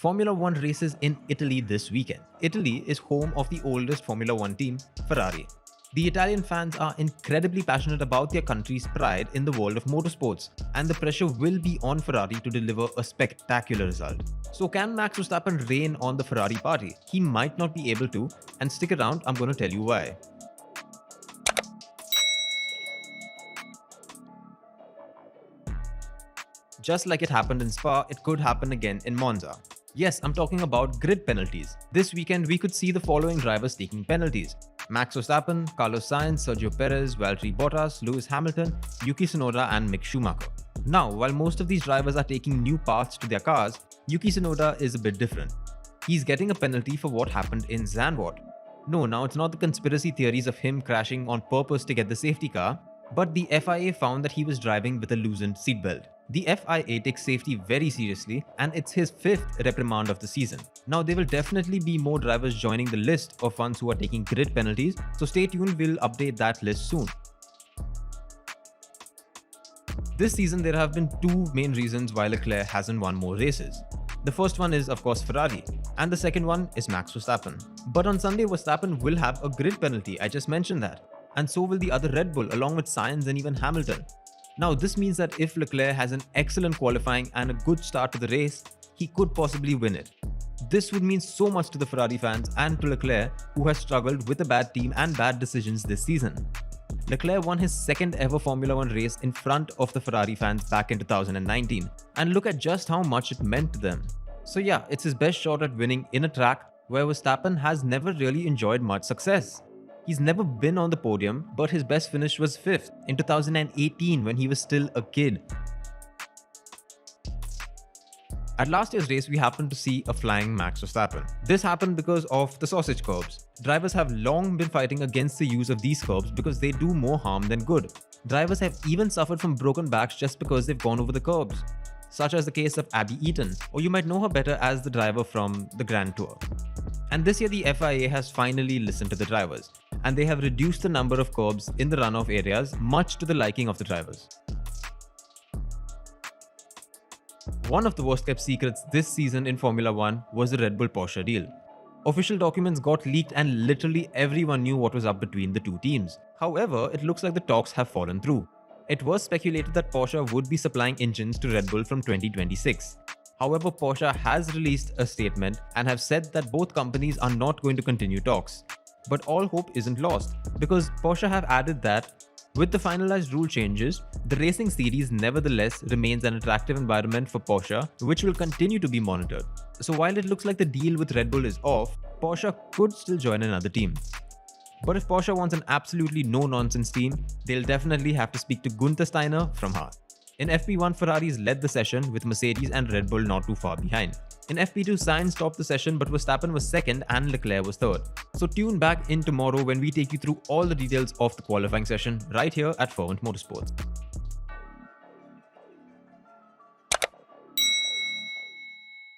Formula One races in Italy this weekend. Italy is home of the oldest Formula One team, Ferrari. The Italian fans are incredibly passionate about their country's pride in the world of motorsports, and the pressure will be on Ferrari to deliver a spectacular result. So can Max Verstappen rain on the Ferrari party? He might not be able to, and stick around, I'm going to tell you why. Just like it happened in Spa, it could happen again in Monza. Yes, I'm talking about grid penalties. This weekend, we could see the following drivers taking penalties: Max Verstappen, Carlos Sainz, Sergio Perez, Valtteri Bottas, Lewis Hamilton, Yuki Tsunoda and Mick Schumacher. Now, while most of these drivers are taking new paths to their cars, Yuki Tsunoda is a bit different. He's getting a penalty for what happened in Zandvoort. No, now it's not the conspiracy theories of him crashing on purpose to get the safety car, but the FIA found that he was driving with a loosened seatbelt. The FIA takes safety very seriously, and it's his 5th reprimand of the season. Now, there will definitely be more drivers joining the list of ones who are taking grid penalties, so stay tuned, we'll update that list soon. This season, there have been two main reasons why Leclerc hasn't won more races. The first one is, of course, Ferrari, and the second one is Max Verstappen. But on Sunday, Verstappen will have a grid penalty, I just mentioned that. And so will the other Red Bull, along with Sainz and even Hamilton. Now, this means that if Leclerc has an excellent qualifying and a good start to the race, he could possibly win it. This would mean so much to the Ferrari fans and to Leclerc, who has struggled with a bad team and bad decisions this season. Leclerc won his second ever Formula One race in front of the Ferrari fans back in 2019, and look at just how much it meant to them. So yeah, it's his best shot at winning in a track where Verstappen has never really enjoyed much success. He's never been on the podium, but his best finish was 5th in 2018 when he was still a kid. At last year's race, we happened to see a flying Max Verstappen. This happened because of the sausage curbs. Drivers have long been fighting against the use of these curbs because they do more harm than good. Drivers have even suffered from broken backs just because they've gone over the curbs, such as the case of Abby Eaton, or you might know her better as the driver from the Grand Tour. And this year the FIA has finally listened to the drivers, and they have reduced the number of curbs in the runoff areas, much to the liking of the drivers. One of the worst kept secrets this season in Formula One was the Red Bull Porsche deal. Official documents got leaked and literally everyone knew what was up between the two teams. However, it looks like the talks have fallen through. It was speculated that Porsche would be supplying engines to Red Bull from 2026. However, Porsche has released a statement and have said that both companies are not going to continue talks. But all hope isn't lost, because Porsche have added that with the finalized rule changes, the racing series nevertheless remains an attractive environment for Porsche, which will continue to be monitored. So while it looks like the deal with Red Bull is off, Porsche could still join another team. But if Porsche wants an absolutely no-nonsense team, they'll definitely have to speak to Gunther Steiner from Haas. In FP1, Ferraris led the session with Mercedes and Red Bull not too far behind. In FP2, Sainz topped the session, but Verstappen was second and Leclerc was third. So tune back in tomorrow when we take you through all the details of the qualifying session right here at Fervent Motorsports.